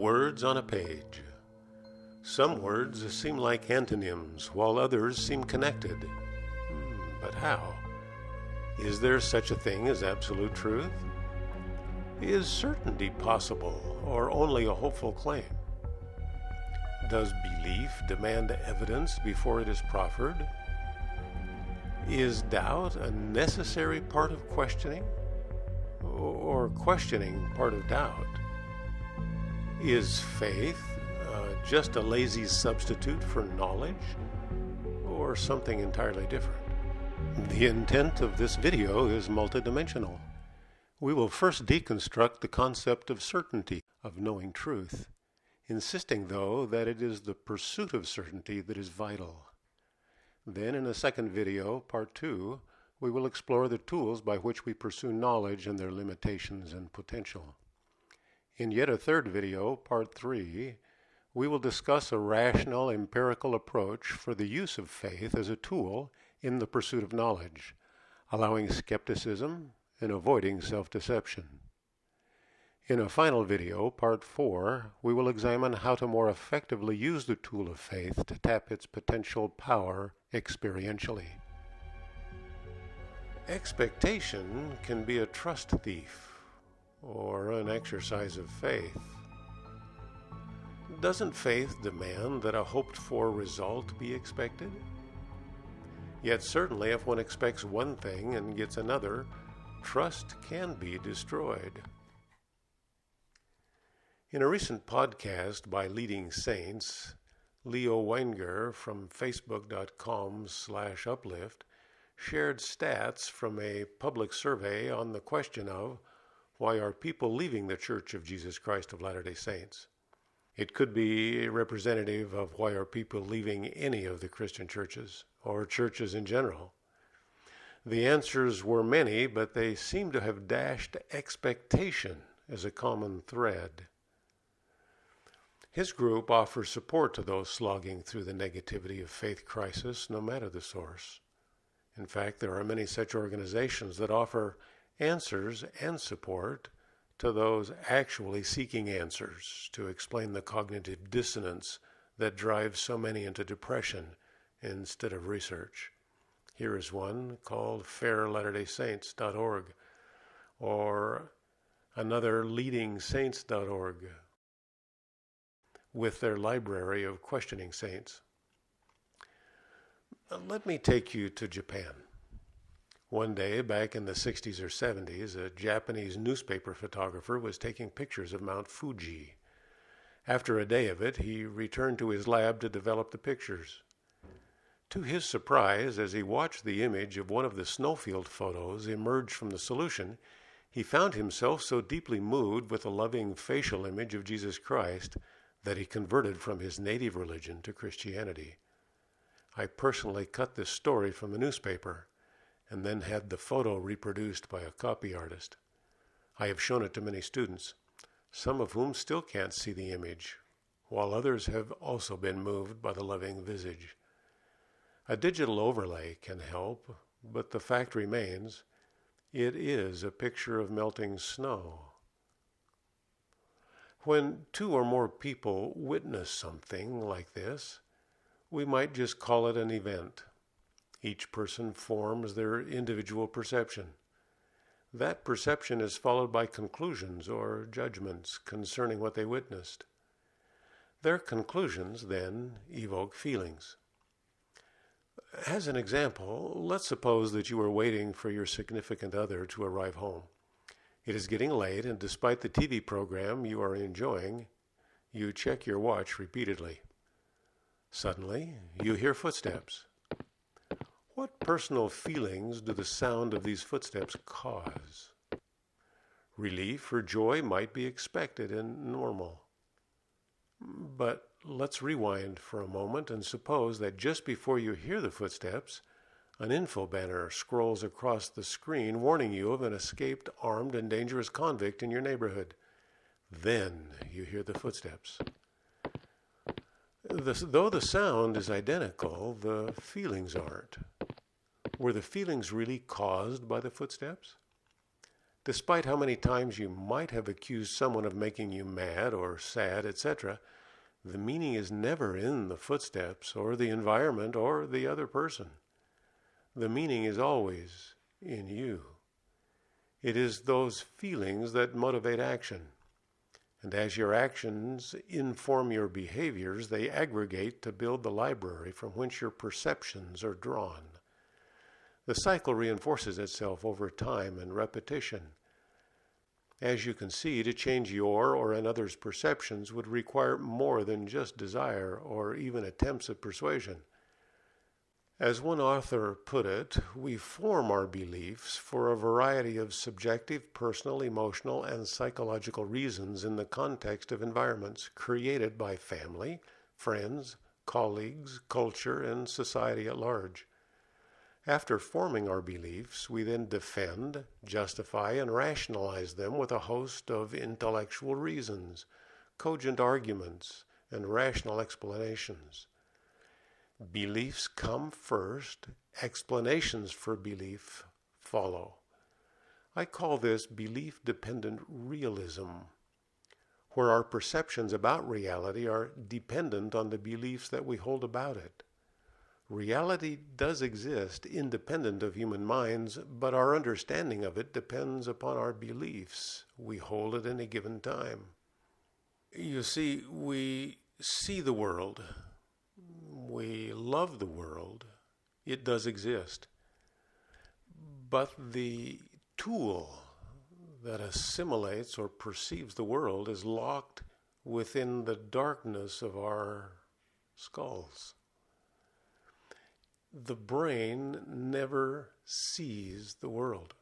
words on a page. Some words seem like antonyms, while others seem connected. But how? Is there such a thing as absolute truth? Is certainty possible, or only a hopeful claim? Does belief demand evidence before it is proffered? Is doubt a necessary part of questioning, or questioning part of doubt? Is faith just a lazy substitute for knowledge, or something entirely different? The intent of this video is multidimensional. We will first deconstruct the concept of certainty, of knowing truth, insisting, though, that it is the pursuit of certainty that is vital. Then, in a second video, part 2, we will explore the tools by which we pursue knowledge and their limitations and potential. In yet a third video, part 3, we will discuss a rational, empirical approach for the use of faith as a tool in the pursuit of knowledge, allowing skepticism and avoiding self-deception. In a final video, part 4, we will examine how to more effectively use the tool of faith to tap its potential power experientially. Expectation can be a trust thief or an exercise of faith. Doesn't faith demand that a hoped-for result be expected? Yet certainly if one expects one thing and gets another, trust can be destroyed. In a recent podcast by leading saints, Leo Wenger from Facebook.com/uplift shared stats from a public survey on the question of why are people leaving the Church of Jesus Christ of Latter-day Saints. It could be representative of why are people leaving any of the Christian churches, or churches in general. The answers were many, but they seem to have dashed expectation as a common thread. His group offers support to those slogging through the negativity of faith crisis, no matter the source. In fact, there are many such organizations that offer answers and support to those actually seeking answers to explain the cognitive dissonance that drives so many into depression instead of research. Here is one called fairlatterdaysaints.org or another leadingsaints.org with their library of questioning saints. Let me take you to Japan. One day, back in the 60s or 70s, a Japanese newspaper photographer was taking pictures of Mount Fuji. After a day of it, he returned to his lab to develop the pictures. To his surprise, as he watched the image of one of the snowfield photos emerge from the solution, he found himself so deeply moved with the loving facial image of Jesus Christ that he converted from his native religion to Christianity. I personally cut this story from the newspaper and then had the photo reproduced by a copy artist. I have shown it to many students, some of whom still can't see the image, while others have also been moved by the loving visage. A digital overlay can help, but the fact remains, it is a picture of melting snow. When two or more people witness something like this, we might just call it an event. Each person forms their individual perception. That perception is followed by conclusions or judgments concerning what they witnessed. Their conclusions then evoke feelings. As an example, let's suppose that you are waiting for your significant other to arrive home. It is getting late, and despite the TV program you are enjoying, you check your watch repeatedly. Suddenly, you hear footsteps. What personal feelings do the sound of these footsteps cause? Relief or joy might be expected and normal. But let's rewind for a moment and suppose that just before you hear the footsteps, an info banner scrolls across the screen warning you of an escaped armed and dangerous convict in your neighborhood. Then you hear the footsteps. Though the sound is identical, the feelings aren't. Were the feelings really caused by the footsteps? Despite how many times you might have accused someone of making you mad or sad, etc., the meaning is never in the footsteps or the environment or the other person. The meaning is always in you. It is those feelings that motivate action. And as your actions inform your behaviors, they aggregate to build the library from whence your perceptions are drawn. The cycle reinforces itself over time and repetition. As you can see, to change your or another's perceptions would require more than just desire or even attempts at persuasion. As one author put it, we form our beliefs for a variety of subjective, personal, emotional, and psychological reasons in the context of environments created by family, friends, colleagues, culture, and society at large. After forming our beliefs, we then defend, justify, and rationalize them with a host of intellectual reasons, cogent arguments, and rational explanations. Beliefs come first, explanations for belief follow. I call this belief-dependent realism, where our perceptions about reality are dependent on the beliefs that we hold about it. Reality does exist independent of human minds, but our understanding of it depends upon our beliefs we hold at any given time. You see, we see the world. We love the world. It does exist. But the tool that assimilates or perceives the world is locked within the darkness of our skulls. The brain never sees the world.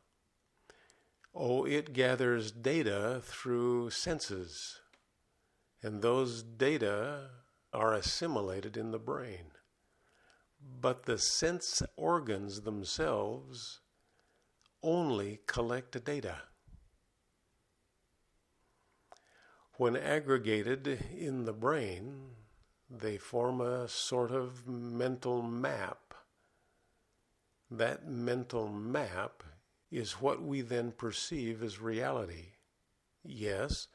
Oh, it gathers data through senses, and those data are assimilated in the brain. But the sense organs themselves only collect data. When aggregated in the brain, they form a sort of mental map. That mental map is what we then perceive as reality. Yes,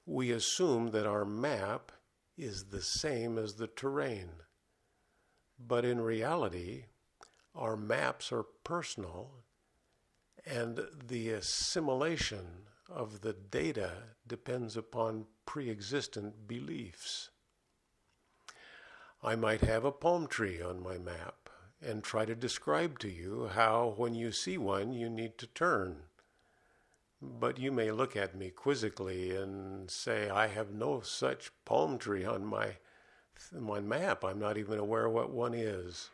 we assume that our map is the same as the terrain. But in reality, our maps are personal, and the assimilation of the data depends upon pre-existent beliefs. I might have a palm tree on my map and try to describe to you how, when you see one, you need to turn. But you may look at me quizzically and say, I have no such palm tree on my map. I'm not even aware what one is.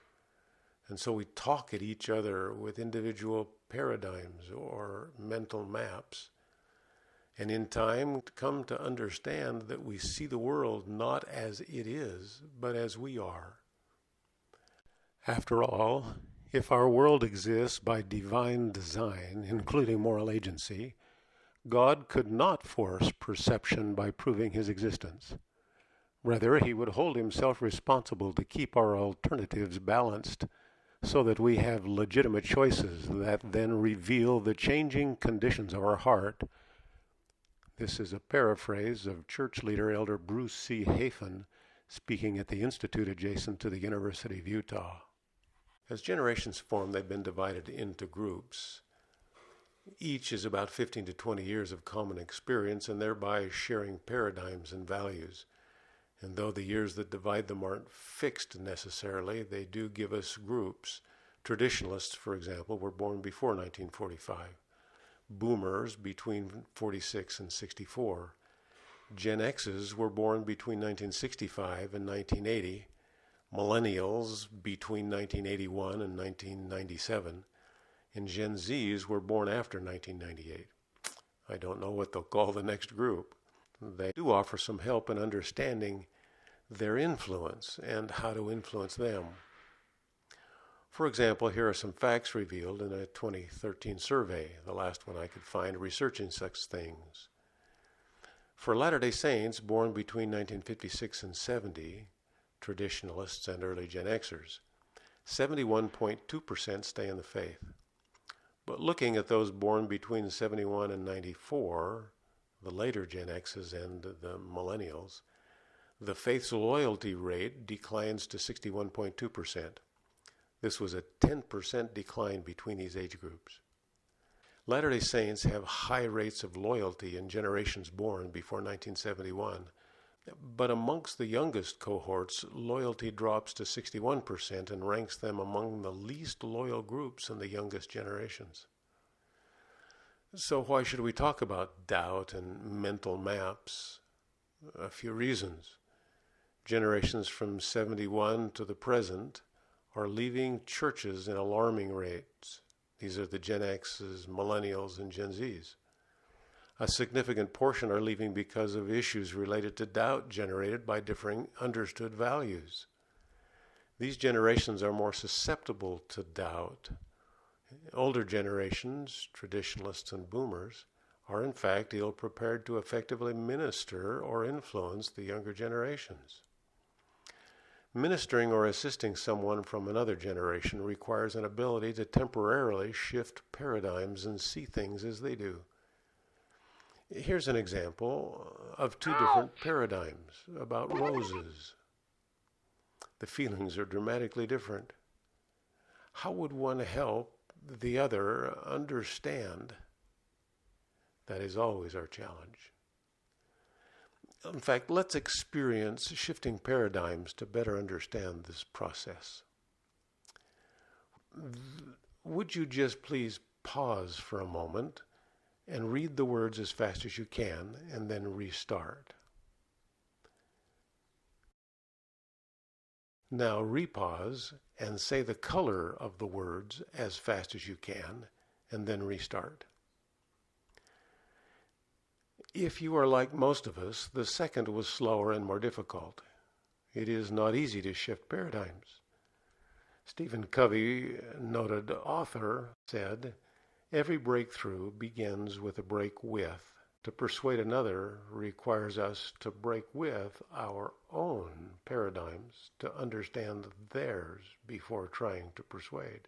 And so we talk at each other with individual paradigms or mental maps. And in time, come to understand that we see the world not as it is, but as we are. After all, if our world exists by divine design, including moral agency, God could not force perception by proving his existence. Rather, he would hold himself responsible to keep our alternatives balanced so that we have legitimate choices that then reveal the changing conditions of our heart. This is a paraphrase of church leader Elder Bruce C. Hafen speaking at the institute adjacent to the University of Utah. As generations form, they've been divided into groups. Each is about 15 to 20 years of common experience and thereby sharing paradigms and values. And though the years that divide them aren't fixed necessarily, they do give us groups. Traditionalists, for example, were born before 1945. Boomers between 46 and 64. Gen X's were born between 1965 and 1980. Millennials between 1981 and 1997. And Gen Zs were born after 1998. I don't know what they'll call the next group. They do offer some help in understanding their influence and how to influence them. For example, here are some facts revealed in a 2013 survey, the last one I could find researching such things. For Latter-day Saints born between 1956 and 70, traditionalists and early Gen Xers, 71.2% stay in the faith. But looking at those born between 71 and 94, the later Gen X's and the millennials, the faith's loyalty rate declines to 61.2%. This was a 10% decline between these age groups. Latter-day Saints have high rates of loyalty in generations born before 1971, but amongst the youngest cohorts, loyalty drops to 61% and ranks them among the least loyal groups in the youngest generations. So why should we talk about doubt and mental maps? A few reasons. Generations from 71 to the present are leaving churches in alarming rates. These are the Gen X's, Millennials, and Gen Z's. A significant portion are leaving because of issues related to doubt generated by differing understood values. These generations are more susceptible to doubt. Older generations, traditionalists and boomers, are in fact ill-prepared to effectively minister or influence the younger generations. Ministering or assisting someone from another generation requires an ability to temporarily shift paradigms and see things as they do. Here's an example of two different paradigms about roses. The feelings are dramatically different. How would one help the other understand? That is always our challenge. In fact, let's experience shifting paradigms to better understand this process. Would you just please pause for a moment and read the words as fast as you can and then restart? Now repause and say the color of the words as fast as you can and then restart. If you are like most of us, the second was slower and more difficult. It is not easy to shift paradigms. Stephen Covey, noted author, said, "Every breakthrough begins with a break with. To persuade another requires us to break with our own paradigms to understand theirs before trying to persuade."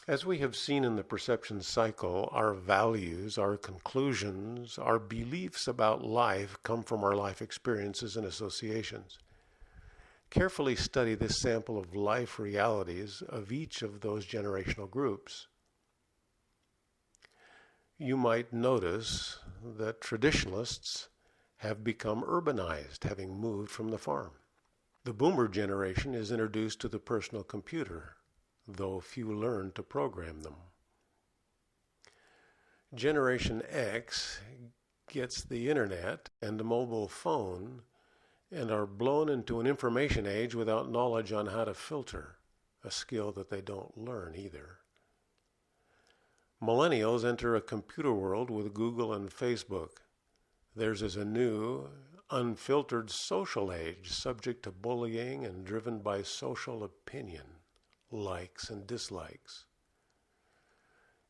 As we have seen in the perception cycle, our values, our conclusions, our beliefs about life come from our life experiences and associations. Carefully study this sample of life realities of each of those generational groups. You might notice that traditionalists have become urbanized, having moved from the farm. The boomer generation is introduced to the personal computer, though few learn to program them. Generation X gets the internet and a mobile phone and are blown into an information age without knowledge on how to filter, a skill that they don't learn either. Millennials enter a computer world with Google and Facebook. Theirs is a new, unfiltered social age, subject to bullying and driven by social opinion, likes and dislikes.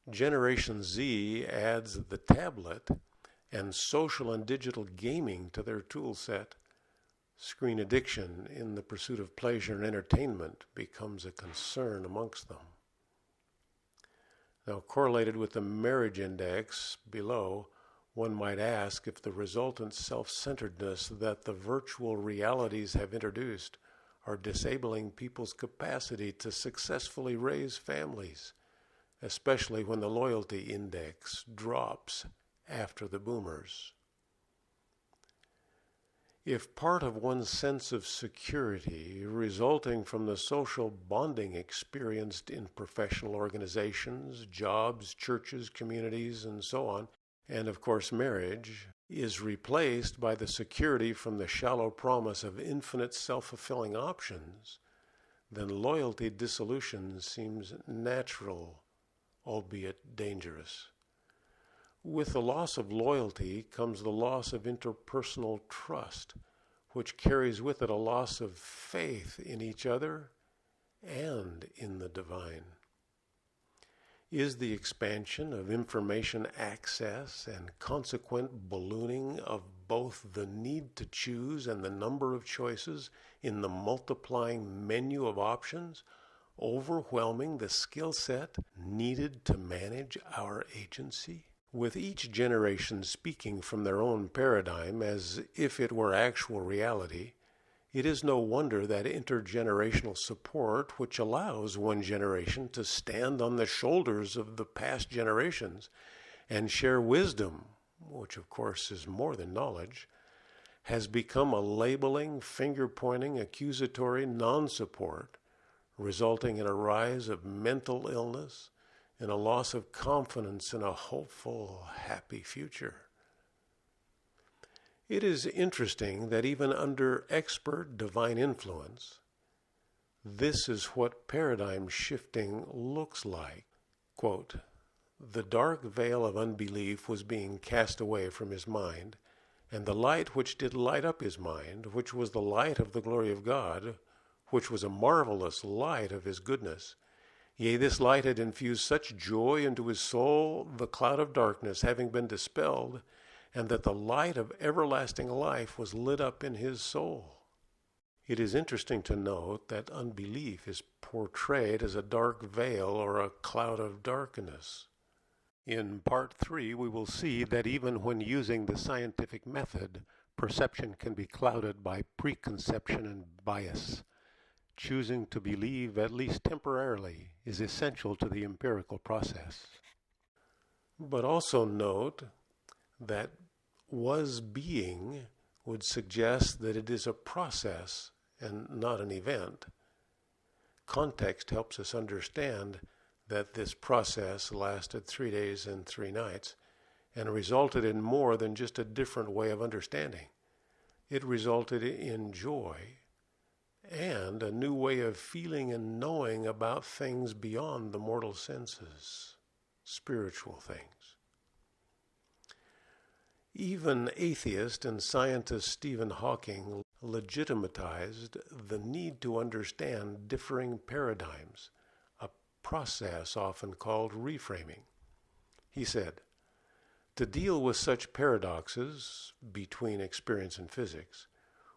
Generation Z adds the tablet and social and digital gaming to their tool set. Screen addiction in the pursuit of pleasure and entertainment becomes a concern amongst them. Now, correlated with the marriage index below, one might ask if the resultant self-centeredness that the virtual realities have introduced are disabling people's capacity to successfully raise families, especially when the loyalty index drops after the boomers. If part of one's sense of security resulting from the social bonding experienced in professional organizations, jobs, churches, communities, and so on, and of course marriage, is replaced by the security from the shallow promise of infinite self-fulfilling options, then loyalty dissolution seems natural, albeit dangerous. With the loss of loyalty comes the loss of interpersonal trust, which carries with it a loss of faith in each other and in the divine. Is the expansion of information access and consequent ballooning of both the need to choose and the number of choices in the multiplying menu of options overwhelming the skill set needed to manage our agency? With each generation speaking from their own paradigm as if it were actual reality, it is no wonder that intergenerational support, which allows one generation to stand on the shoulders of the past generations and share wisdom, which of course is more than knowledge, has become a labeling, finger-pointing, accusatory non-support, resulting in a rise of mental illness and a loss of confidence in a hopeful, happy future. It is interesting that even under expert divine influence, this is what paradigm shifting looks like. Quote, "The dark veil of unbelief was being cast away from his mind, and the light which did light up his mind, which was the light of the glory of God, which was a marvelous light of his goodness, yea, this light had infused such joy into his soul, the cloud of darkness having been dispelled, and that the light of everlasting life was lit up in his soul." It is interesting to note that unbelief is portrayed as a dark veil or a cloud of darkness. In Part 3, we will see that even when using the scientific method, perception can be clouded by preconception and bias. Choosing to believe, at least temporarily, is essential to the empirical process. But also note that was being would suggest that it is a process and not an event. Context helps us understand that this process lasted 3 days and 3 nights and resulted in more than just a different way of understanding. It resulted in joy and a new way of feeling and knowing about things beyond the mortal senses, spiritual things. Even atheist and scientist Stephen Hawking legitimatized the need to understand differing paradigms, a process often called reframing. He said, "To deal with such paradoxes between experience and physics,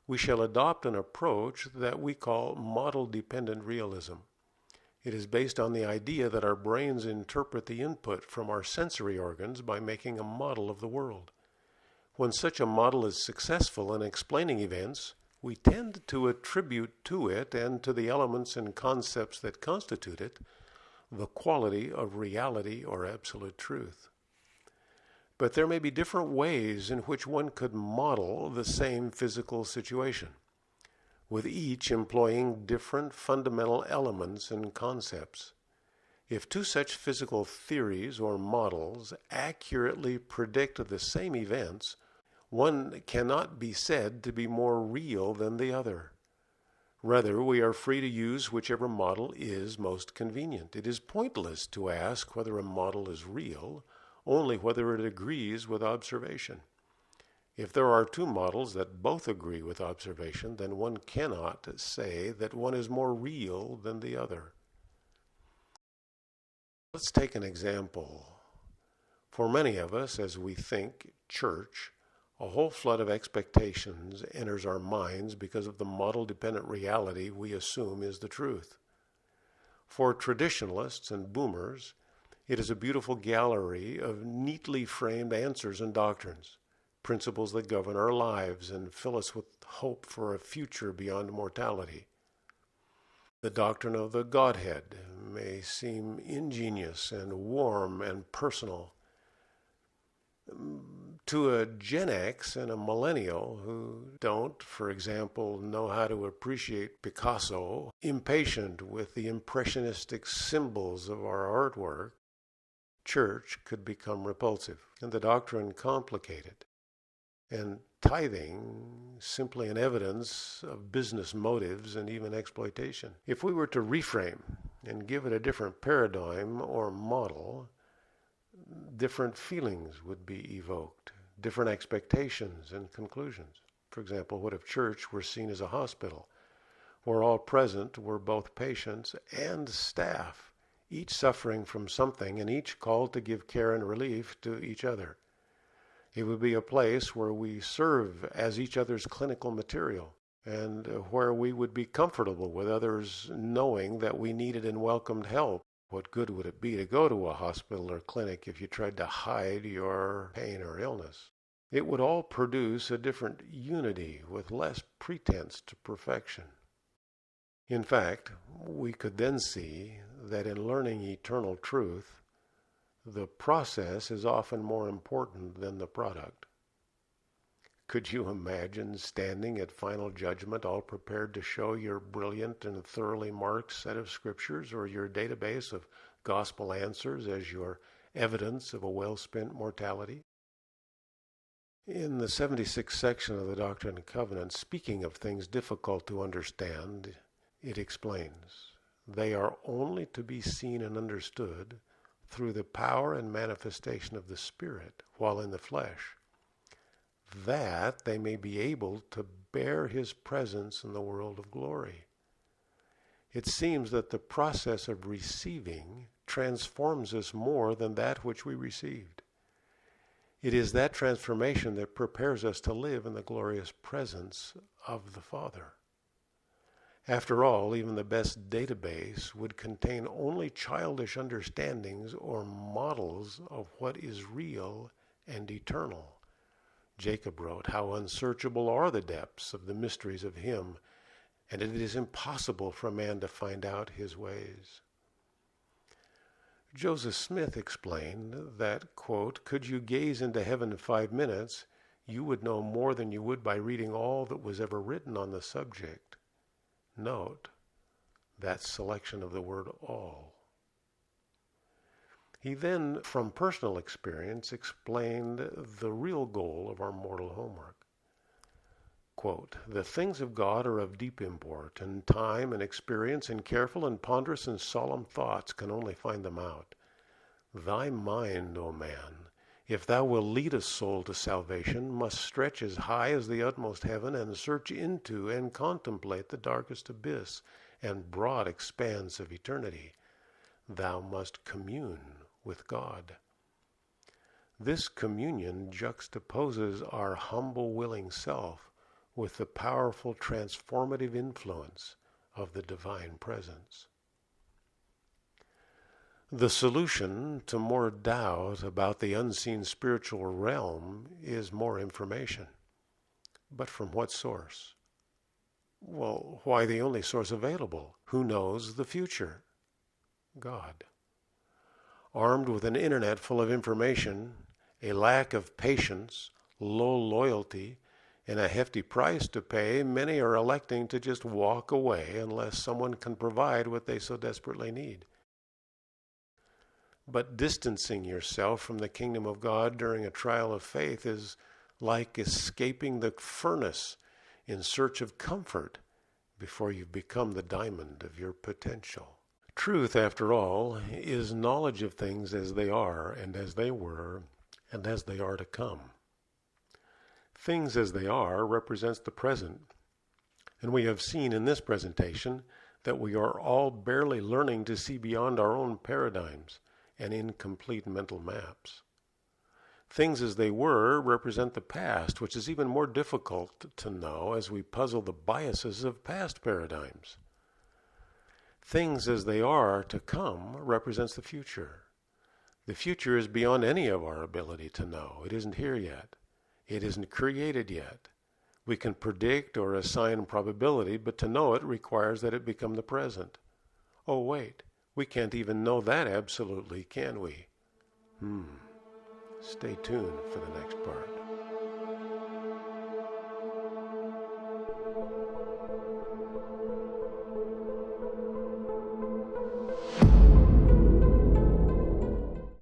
we shall adopt an approach that we call model-dependent realism. It is based on the idea that our brains interpret the input from our sensory organs by making a model of the world. When such a model is successful in explaining events, we tend to attribute to it and to the elements and concepts that constitute it the quality of reality or absolute truth. But there may be different ways in which one could model the same physical situation, with each employing different fundamental elements and concepts. If two such physical theories or models accurately predict the same events, one cannot be said to be more real than the other. Rather, we are free to use whichever model is most convenient. It is pointless to ask whether a model is real, only whether it agrees with observation. If there are two models that both agree with observation, then one cannot say that one is more real than the other." Let's take an example. For many of us, as we think church, a whole flood of expectations enters our minds because of the model-dependent reality we assume is the truth. For traditionalists and boomers, it is a beautiful gallery of neatly framed answers and doctrines, principles that govern our lives and fill us with hope for a future beyond mortality. The doctrine of the Godhead may seem ingenious and warm and personal. To a Gen X and a millennial who don't, for example, know how to appreciate Picasso, impatient with the impressionistic symbols of our artwork, church could become repulsive and the doctrine complicated, and tithing simply an evidence of business motives and even exploitation. If we were to reframe and give it a different paradigm or model, different feelings would be evoked, different expectations and conclusions. For example, what if church were seen as a hospital, where all present were both patients and staff, each suffering from something and each called to give care and relief to each other? It would be a place where we serve as each other's clinical material, and where we would be comfortable with others knowing that we needed and welcomed help. What good would it be to go to a hospital or clinic if you tried to hide your pain or illness? It would all produce a different unity with less pretense to perfection. In fact, we could then see that in learning eternal truth, the process is often more important than the product. Could you imagine standing at final judgment all prepared to show your brilliant and thoroughly marked set of scriptures or your database of gospel answers as your evidence of a well-spent mortality? In the 76th section of the Doctrine and Covenants, speaking of things difficult to understand, it explains, "They are only to be seen and understood through the power and manifestation of the Spirit while in the flesh, that they may be able to bear His presence in the world of glory." It seems that the process of receiving transforms us more than that which we received. It is that transformation that prepares us to live in the glorious presence of the Father. After all, even the best database would contain only childish understandings or models of what is real and eternal. Jacob wrote, "How unsearchable are the depths of the mysteries of Him, and it is impossible for a man to find out His ways." Joseph Smith explained that, quote, "Could you gaze into heaven in 5 minutes, you would know more than you would by reading all that was ever written on the subject." Note that selection of the word all. He then, from personal experience, explained the real goal of our mortal homework. Quote, "The things of God are of deep import, and time and experience and careful and ponderous and solemn thoughts can only find them out. Thy mind, O man, if thou wilt lead a soul to salvation, must stretch as high as the utmost heaven and search into and contemplate the darkest abyss and broad expanse of eternity. Thou must commune with God." This communion juxtaposes our humble, willing self with the powerful transformative influence of the divine presence. The solution to more doubt about the unseen spiritual realm is more information. But from what source? Well, why the only source available? Who knows the future? God. Armed with an internet full of information, a lack of patience, low loyalty, and a hefty price to pay, many are electing to just walk away unless someone can provide what they so desperately need. But distancing yourself from the kingdom of God during a trial of faith is like escaping the furnace in search of comfort before you've become the diamond of your potential. Truth, after all, is knowledge of things as they are and as they were and as they are to come. Things as they are represents the present, and we have seen in this presentation that we are all barely learning to see beyond our own paradigms and incomplete mental maps. Things as they were represent the past, which is even more difficult to know as we puzzle the biases of past paradigms. Things as they are to come represents the future. The future is beyond any of our ability to know. It isn't here yet. It isn't created yet. We can predict or assign probability, but to know it requires that it become the present. Oh, wait, we can't even know that absolutely, can we? Stay tuned for the next part.